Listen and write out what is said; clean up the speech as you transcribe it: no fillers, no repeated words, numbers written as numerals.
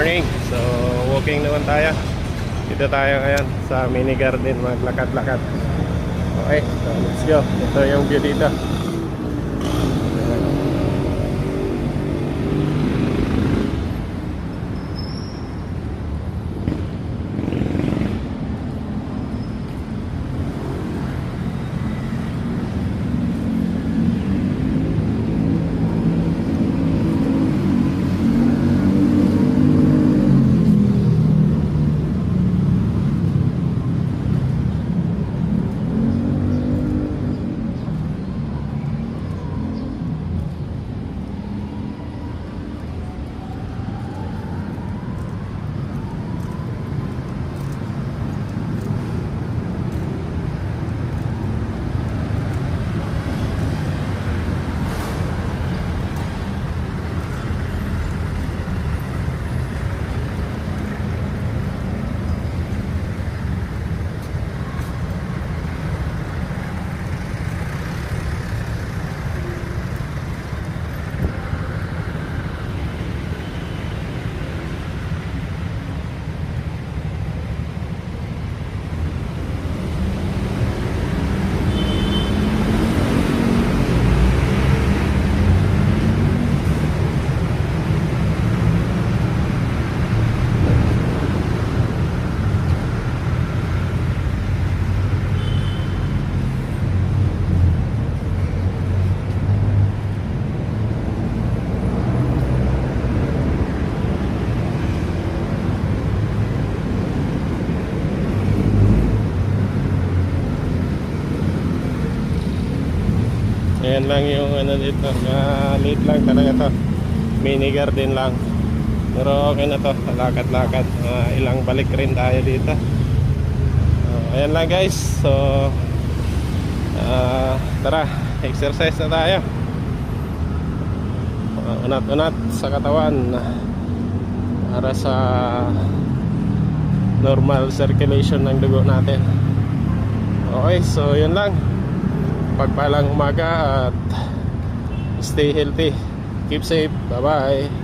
morning. So, walking naman tayo. Dito tayo ngayon sa mini garden, maglakad-lakad. Okay, so let's go. Ito yung view dito. Ayan lang yung ano dito, liit lang talaga to, mini garden lang, pero okay na to, lakad-lakad, ilang balik rin tayo dito. Ayan lang guys, so tara, exercise na tayo, unat-unat sa katawan para sa normal circulation ng dugo natin. Okay, so yun lang. Pagpalang umaga at stay healthy, keep safe, bye bye.